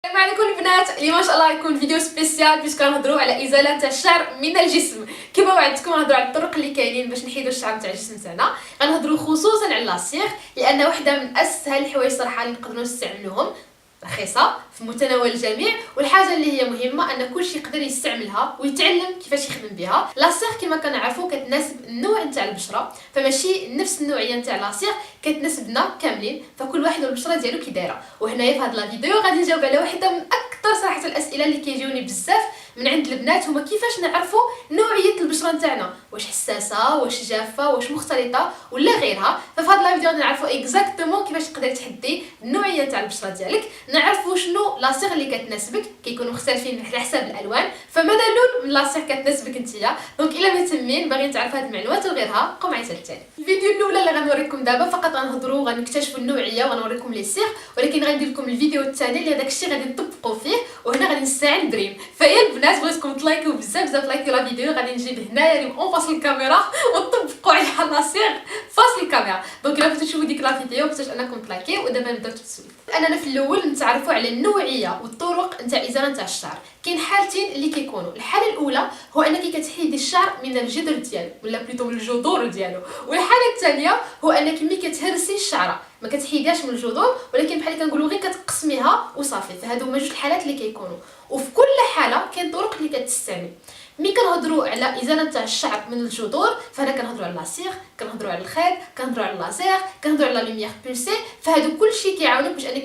السلام عليكم البنات. اليوم ان شاء الله يكون فيديو سبيسيال باش كنهضروا على ازاله تاع الشعر من الجسم. كما وعدتكم غنهضروا على الطرق اللي كاينين باش نحيدوا الشعر تاع الجسم تاعنا. غنهضروا خصوصا على لاسيغ لان واحده من اسهل الحوايج صراحه اللي نقدروا نستعملوهم، رخيصه في متناول الجميع، والحاجه اللي هي مهمه ان كلشي يقدر يستعملها ويتعلم كيفاش يخدم بها. لاسيغ كما كنعرفوا كتناسب النوع نتاع البشره، فماشي نفس النوعيه نتاع لاسيغ كتناسبنا كاملين، فكل واحد والبشره ديالو كي دايره. وهنايا في هذا الفيديو غادي نجاوب على واحده من اكثر صراحه الاسئله اللي كيجيوني بزاف من عند البنات، هما كيفاش نعرفوا نوعيه البشره نتاعنا، واش حساسه واش جافه واش مختلطه ولا غيرها. ففي هذا الفيديو غادي نعرفوا اكزاكتومون كيفاش تقدري تحدي النوعيه تاع البشره ديالك، نعرفوا شنو لاسيغ اللي كتناسبك، كيكونوا مختلفين على حساب الالوان، فماذا لون من لاسيغ كتناسبك نتيا. دونك الا مهتمين باغيين تعرفوا هاد المعلومات وغيرها قوم معايا التالي. الفيديو الاولى اللي غنوريكم دابا فقط غنهضروا وغنكتشفوا النوعيه وغنوريكم لي سيغ، ولكن غندير لكم الفيديو الثاني اللي هذاك الشيء غادي نطبقوا فيه، وهنا غادي نستعين بريم. فيا البنات بغيتكم تلايكوا بزاف لايكوا لا فيديو، غادي نجيب هنايا ريم اون فاصل الكاميرا وتطبقوا على لاسيغ فاصل الكاميرا. دونك الا بغيتو تشوفوا ديك لا فيديو بغيتو انكم تلايكيو. ودابا نبداو بالتسويق. اننا في الاول نتعرفوا على النوعيه والطرق نتاع ازاله نتاع الشعر. كاين حالتين اللي كيكونوا، الحاله الاولى هو انك كتحيدي الشعر من الجذر ديالو ولا بلوتو من الجذور ديالو، والحاله الثانيه هو انك ملي كتهرسي الشعره ما كتحيديهاش من الجذور، ولكن بحال كنقولوا غير كتقسميها وصافي. فهادو هما جوج الحالات اللي كيكونوا، وفي كل حاله كاين طرق اللي كتستعمل. ملي كنهضروا على ازاله تاع الشعر من الجذور فهنا كنهضروا على لاسيغ، كنهضروا على الخيط، كنهضروا على لاسيغ، كنهضروا على لوميير بولسي. فهادو كلشي كيعاونوك باش انك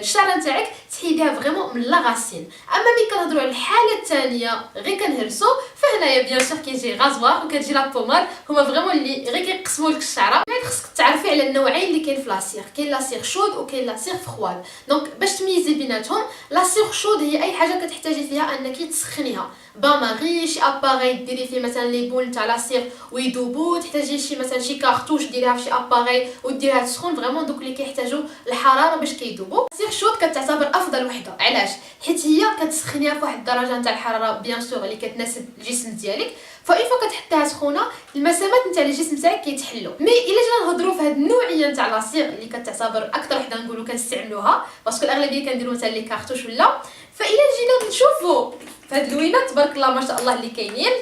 الشعره نتاعك تحيديها فريمون من لا غاسين. اما ملي كنهضروا على الحاله الثانيه غير كنهرسوا، فهنايا بيان سور كيجي غازوار وكتجي لا بوماد، هما فريمون اللي غير كيقسموا لك الشعره. خصك تعرفي على النوعين اللي كاين في لاسيغ، كاين لاسيغ شود وكاين لاسيغ فخواد. دونك باش تميزي بيناتهم، لاسيغ شود هي اي حاجه كتحتاجي فيها انك تسخنيها، باماغي شي اباري ديري فيه مثلا لي بول تاع لاسيغ ويذوبوا، تحتاجي شي مثلا شي كارطوش ديريها في شي اباري وديريها تسخن فريمون، دوك اللي كيحتاجوا الحراره باش كيذوبوا. لاسيغ شود كتعتبر افضل وحده، علاش؟ حيت هي كتسخنيها فواحد الدرجه نتاع الحراره بيان سور اللي كتناسب الجسم ديالك، فاي فوا كتحطيها سخونه المسامات نتاع الجسم تاعك كيتحلوا. مي الا جينا نهضروا في هذه النوعيه نتاع لاسيغ اللي كتعتبر اكثر وحده نقولوا كنستعملوها باسكو الاغلبيه كنديروا مثلا لي كارطوش ولا، فالا جينا نشوفوا في هاد اللوينات تبارك الله ما شاء الله اللي كاينين،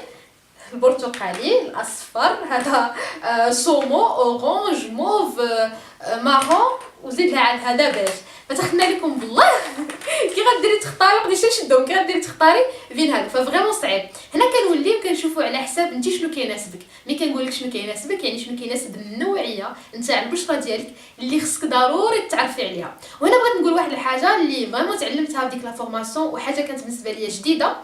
البرتقالي، الاصفر، هذا صومو، اورانج، موف، مارون، وزيد لها هذا بيج. فتخمنا لكم بالله كي غديري تختاري مقدريش نشدهم، كي غديري تختاري بين هادو ففريمون صعيب. هنا كنوليو كنشوفوا على حساب انت شنو كيناسبك. ملي كنقول لك شنو كيناسبك يعني شنو كيناسب النوعيه نتاع البشره ديالك اللي خصك ضروري تعرفي عليها. وهنا بغيت نقول واحد الحاجه اللي فريمون تعلمتها في ديك لا فورماسيون، وحاجه كانت بالنسبه ليا جديده.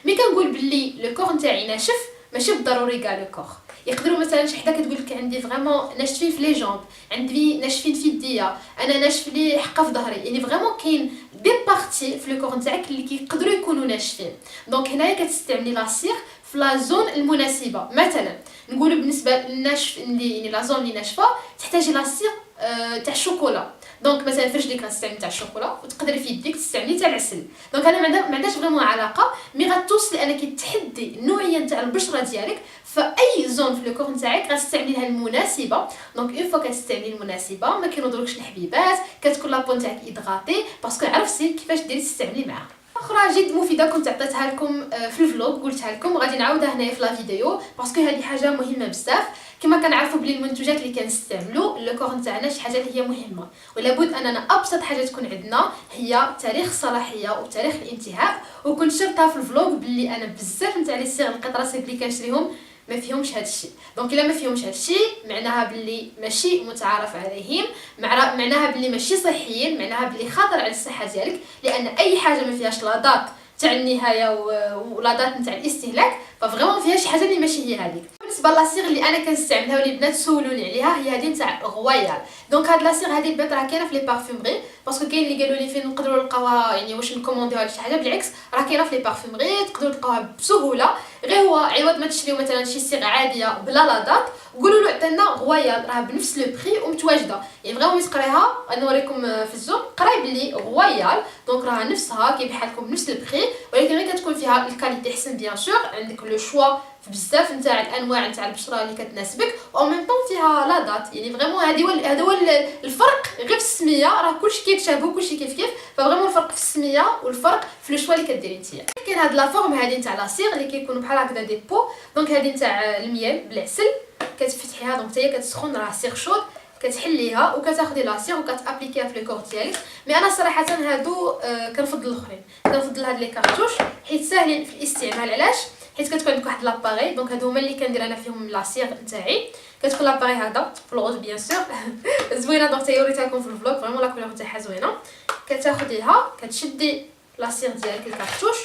ملي كنقول باللي لو كور نتاعي ناشف ماشي بالضروري كاع لو كور. يقدروا مثلا شي حدا كتقول لك عندي فريمون ناشفين في لي جامب، عندي ناشفين في يديا، انا ناشف لي حقه في ظهري، يعني فريمون كاين دي بارتي في لو كور نتاعك اللي كيقدروا يكونوا ناشفين. دونك هنايا كتستعملي لاسيغ في لا زون المناسبه. مثلا نقولوا بالنسبه للناشف اللي يعني لا زون اللي ناشفه تحتاجي لاسيغ تاع الشوكولا. دونك مثلا في رجليك غتستعملي تاع الشوكولا، وتقدري في يديك تستعملي تاع العسل. دونك انا ما عندهاش فريمون علاقه، مي غتوصل لانك تحدي النوعيه نتاع البشره ديالك فاي زون في لو كور نتاعك غتستعملي لها المناسبه. دونك اون فوا كتستعملي المناسبه ما كينوضلكش الحبيبات، كتكون لابو نتاعك ايدغاطي باسكو عرفتي كيفاش ديري تستعملي معاها. اخرى جد مفيده كنت عطيتها لكم في الفلوق، قلتها لكم وغادي نعاودها هنايا في لا فيديو باسكو هذه حاجه مهمه بزاف. كما كنعرفوا بلي المنتوجات اللي كنستعملوا لو كور نتاعنا شي حاجه اللي هي مهمه، ولا بد اننا ابسط حاجه تكون عندنا هي تاريخ الصلاحيه وتاريخ الانتهاء. وكنت شرطها في الفلوق بلي انا بزاف نتاع لي صيغ القطرات اللي كنشريهم ما فيهمش هذا الشيء. دونك الا ما فيهمش هذا الشيء معناها بلي ماشي متعارف عليهم، معناها بلي ماشي صحيين، معناها بلي خطر على الصحه ديالك، لان اي حاجه ما فيهاش لا دات تاع النهايه ولا دات نتاع الاستهلاك ففريمون فيها شي حاجه اللي ماشي هي هذيك. بالنسبه للاسيغ اللي انا كنستعملها واللي البنات سولوني عليها هي هذه نتاع غويال. دونك هاد لاسيغ هذه البنات راه كاينه في لي بارفومري، باسكو كاين اللي قالوا لي فين نقدروا نلقاوها يعني واش نكومونديوها ولا شي حاجه، بالعكس راه كاينه في لي بارفومري تقدروا تلقاوها بسهوله. غير هو عوض ما تشريو مثلا شي صيغه عاديه بلا لا دات قولوا له عطينا غويال، راه بنفس لو بري ومتواجده. يعني فريمون تقريها نوريكم في الزوم قراي بلي غويال، دونك راه نفسها كيبيعها لكم بنفس البري، ولكن غير كتكون فيها الكاليتي احسن بيان سور. عندك لو لو شوا في بزاف نتاع الانواع نتاع البشره اللي كتناسبك، او ميم طون فيها لا دات. يعني فريمون هذا هو الفرق غير في السميه، راه كلشي كيتشابهوا كلشي كيف ففريمون الفرق في السميه والفرق في لو شوا اللي كديري نتيا. كاين هاد لا فورم هادي نتاع لاسيغ اللي كيكونوا بحال هكذا دي بو. دونك هادي نتاع الميل بالعسل، كتفتحيها دونك حتى هي كتسخن، راه سيغ شود، كتحليها وكتاخدي لاسيغ وكتابليكيها في لو كور ديالك. مي انا صراحه هادو كنفضل الاخرين، كنفضل هاد لي كارتوش حيت ساهلين في الاستعمال. علاش؟ حيت كتكون عندك واحد لاباري. دونك هادو هما اللي كندير انا فيهم لاسيغ نتاعي. كتكون لاباري هذا في الغوز بيان سور زوينه. دونك تاهي وريتها لكم في الفلوق، فريمون لا كولور تاعها زوينه. كتاخديها كتشدي لاسيغ ديالك الكارتوش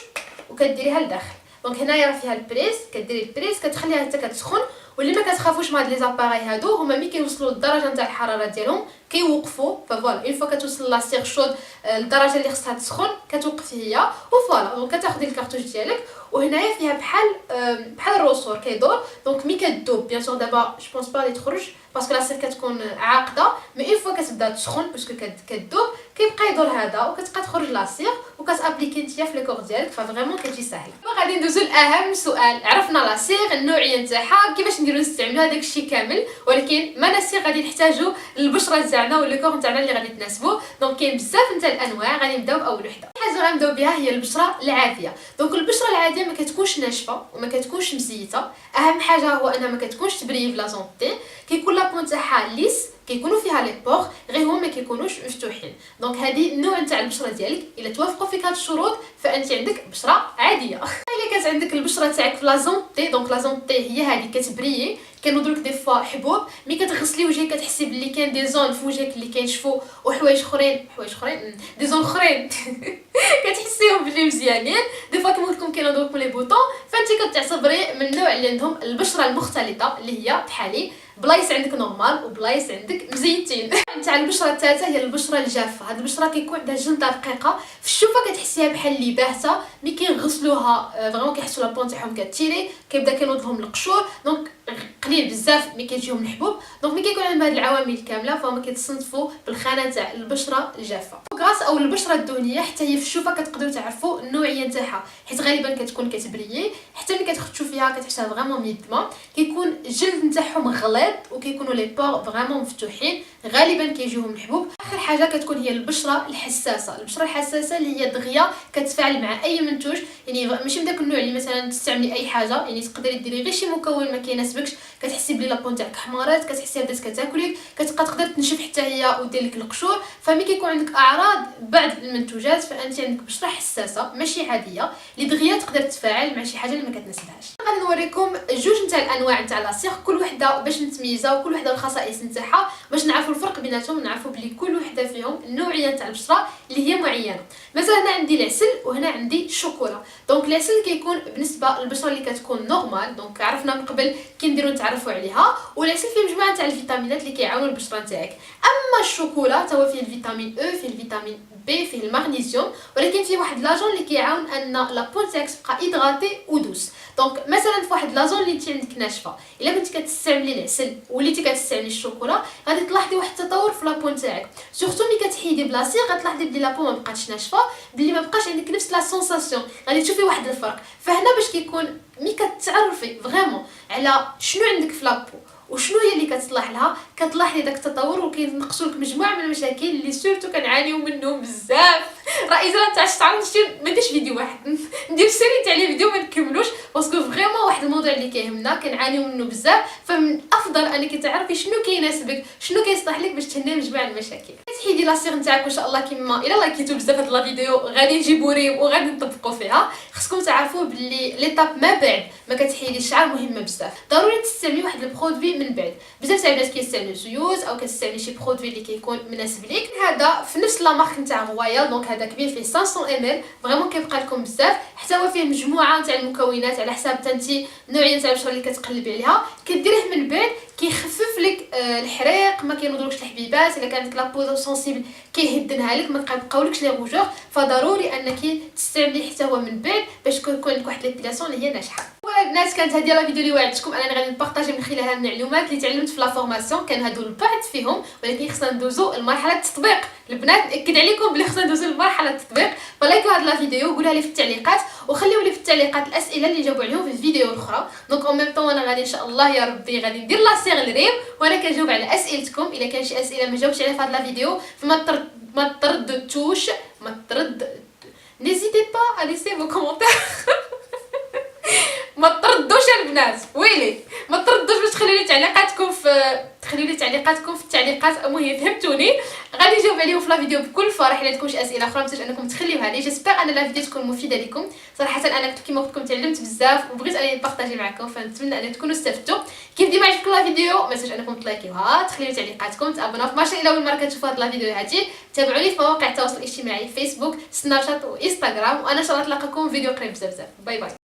وكديريها لداخل. دونك هنايا راه فيها البريس، كديري البريس كتخليها حتى كتسخن. واللي ما كتخافوش من هاد لي زاباراي هادو، هما ملي كيوصلوا للدرجه نتاع الحراره ديالهم كيوقفوا. فوالا اون فوا كتوصل لاسيغ شود الدرجه اللي خصها تسخن كتوقفي هي وفوالا. دونك كتاخدي الكارتوش ديالك وهنايا فيها بحال الروسور كيدور. دونك ملي كدوب بيان سور دابا جو بونس با لي تخرج باسكو لاسيغ كتكون عاقده، مي اون فوا كتبدا تسخن باسكو كدوب كيبقى يدور هذا وكتبقى تخرج لاسيغ وكتابليكي نتيا في لي كور ديالك. ففريمون كتجي ساهله. غادي ندوزو لاهم سؤال. عرفنا لاسيغ النوعيه نتاعها كيفاش نديرو نستعملو هذاك الشيء كامل، ولكن ما ناسي غادي نحتاجو البشره تاعنا ولا الكور تاعنا اللي غادي تناسبو. دونك كاين بزاف نتاع الانواع. غادي نبداو باول وحده. حاجه غنبداو بها هي البشره العاديه. دونك البشره العاديه ما كتكونش ناشفه وما كتكونش مزيته. اهم حاجه هو انها ما كتكونش تبري في لا زونتي. كيكون لابون تاعها ليس، كيكونوا فيها لي بور غير هما ما كيكونوش مفتوحين. دونك هذه النوع نتاع البشره ديالك الا توافقوا فيك هاد الشروط فانت عندك بشره عاديه. الا كانت عندك البشره تاعك في لا زونتي، دونك لا زونتي هي هذه كتبريي، كينوضوا لك دي فوا حبوب. مي كتغسلي وجهك كتحسي بلي كاين دي زون في وجهك اللي كينشفوا وحوايج اخرين دي زون اخرين كتحسيهم بلي مزيانين. دي فوا كيما قلت لكم كينوضوا لكم لي بوطون، فانت كتعتبري من النوع اللي عندهم البشره المختلطه اللي هي بحالي. بلايص عندك نورمال وبلايص عندك مزيتين. نتاع البشره الثالثه هي البشره الجافه. هاد البشره كيكون عندها جلده رقيقه في الشوفه، كتحسيها بحال اللي باهته. ملي كيغسلوها فريمون كيحسوا لابون تاعهم كتيري، كيبدا كينوض لهم القشور. دونك قليل بزاف ملي كيجيهم الحبوب. دونك ملي كيكون عندهم هاد العوامل كامله فهما كيتصنفوا بالخانه تاع البشره الجافه. غراس او البشره الدهنيه حتى هي في الشوفه كتقدروا تعرفوا النوعيه نتاعها، حيت غالبا كتكون كتبريي. حتى ملي كتخدشوا فيها كتحسها فريمون ميدمه. كيكون الجلد نتاعهم غليظ وكيكونوا لي بور فريمون مفتوحين، غالبا كيجيوهم الحبوب. اخر حاجه كتكون هي البشره الحساسه. البشره الحساسه اللي هي دغيا كتفاعل مع اي منتوج، يعني ماشي من داك النوع اللي مثلا تستعملي اي حاجه، يعني تقدري ديري غير شي مكون ما كيناسبكش كتحسي بلي لابون تاعك حمرات، كتحسي بدات كتاكلك، كتبقى تقدر تنشف حتى هي ودير لك القشور. فملي كيكون عندك اعراض بعض المنتوجات فانت عندك بشره حساسه ماشي عاديه اللي دغيا تقدر تتفاعل مع شي حاجه اللي ما كتناسبهاش. غادي نوريكم جوج نتاع الانواع نتاع لاصيغ، كل وحده باش نتميزها وكل وحده الخصائص نتاعها باش نعرفوا الفرق بيناتهم، نعرفوا بلي كل وحده فيهم النوعيه نتاع البشره اللي هي معينه. مثلا هنا عندي العسل وهنا عندي الشوكولا. دونك العسل كيكون بالنسبه للبشره اللي كتكون نورمال، دونك عرفنا من قبل كي نديرو نتعرفوا عليها، والعسل فيه مجموعه تاع الفيتامينات اللي كيعاونوا البشره نتاعك. اما الشوكولا تا هو فيه الفيتامين او، فيه الفيتامين بي، فيه المغنيسيوم، ولكن فيه واحد لاجون اللي كيعاون ان لابون تاعك تبقى ايدغاتي ودوس. دونك مثلا في واحد لاجون اللي انت عندك ناشفه، الا كنتي كتستعملي العسل وليتي كتستعملي الشوكولا غادي تلاحظي واحد التطور في لابون تاعك، سورتو ملي كتحيدي بلاصيغ غتلاحظي بلي لابون ما بقاتش ناشفه، بلي ما بقاش عندك نفس لا سونساسيون، غادي تشوفي واحد الفرق. فهنا باش كيكون ملي كتعرفي فريمون على شنو عندك في لابو وشنو هي اللي كتصلح لها، كتلاحظي داك التطور وكينقصوا لك مجموعه من المشاكل اللي سورتو كنعانيو منهم بزاف. راه اذا نتاع تعرف ما نديرش فيديو واحد ندير سيري تاع لي فيديو ما نكملوش باسكو فريمون واحد الموضوع اللي كيهمنا كنعانيو منه بزاف. فمن افضل انك تعرفي شنو كيناسبك شنو كيصلح لك باش تهني مجموعه المشاكل. تحيدي لاصيغ نتاعك وان شاء الله كيما الا لايكيتو بزاف هاد لا فيديو غادي نجيبو ريم وغادي نطبقوا فيها. خصكم تعرفوا بلي ليطاب ما بعد ما كتحيدي الشعر مهمه بزاف، ضروري تستعملي واحد البرودوي من بعد. بزاف تاع الناس كيستعملوا زيوت او كتستعملي شي برودوي اللي كيكون مناسب ليك. هذا في نفس لا مارك نتاع رويال، دونك هذا كبير فيه 500 ml فريمون كيبقى لكم بزاف، حتى هو فيه مجموعه تاع المكونات على حساب تنتي نوعيه تاع البشره اللي كتقلبي عليها. كديريه من بعد كيخفف لك الحريق، ما كينوضلكش الحبيبات، الا كانت لا بو سونسيبل كيهدنها لك، ما كيبقاولكش لي روجور. فضروري انك تستعملي حتى هو من بعد باش يكون عندك واحد ليبيلاسيون اللي هي ناجحه. البنات كانت هذه لا فيديو اللي وعدتكم انني غادي نبارطاجي من خلالها المعلومات اللي تعلمت في لا فورماسيون. كان هادو البعض فيهم، ولكن خصنا ندوزو لمرحله التطبيق. البنات ناكد عليكم بلي خصنا ندوزو لمرحله التطبيق. فلايكوا هاد لا فيديو وقولها لي في التعليقات، وخليو لي في التعليقات الاسئله اللي جاوبوا عليهم في الفيديو الاخرى. دونك اون ميم طون انا غادي ان شاء الله يا ربي غادي ندير لاسيغ الريم وانا كنجاوب على اسئلتكم. الا كان شي اسئله ما جاوبتش عليها في هاد لا فيديو فما ما ترددتوش، n'hésitez pas à laisser vos commentaires. ما تردوش البنات، ويلي ما تردوش باش تخليو لي تعليقاتكم في التعليقات. المهم فهمتوني، غادي نجاوب عليهم في لا فيديو بكل فرح. الا تكون شي اسئله اخرى متنساوش انكم تخليوها لي. جيسبر ان لا فيديو تكون مفيده لكم. صراحه انا كيما قلت لكم تعلمت بزاف وبغيت انني نبارطاجي معكم، فنتمنى ان تكونوا استفدتوا. كيف ديما عجبكم لا فيديو ما تنساوش انكم تلايكيوها، تخليو تعليقاتكم، تابوناو في ماشين الى اول مره كتشوفوا هاد لا فيديو هادي. تابعوني في مواقع التواصل الاجتماعي فيسبوك، سناب شات وانستغرام، وانا ان شاء الله نتلاقاكم في فيديو قريب بزاف. باي باي.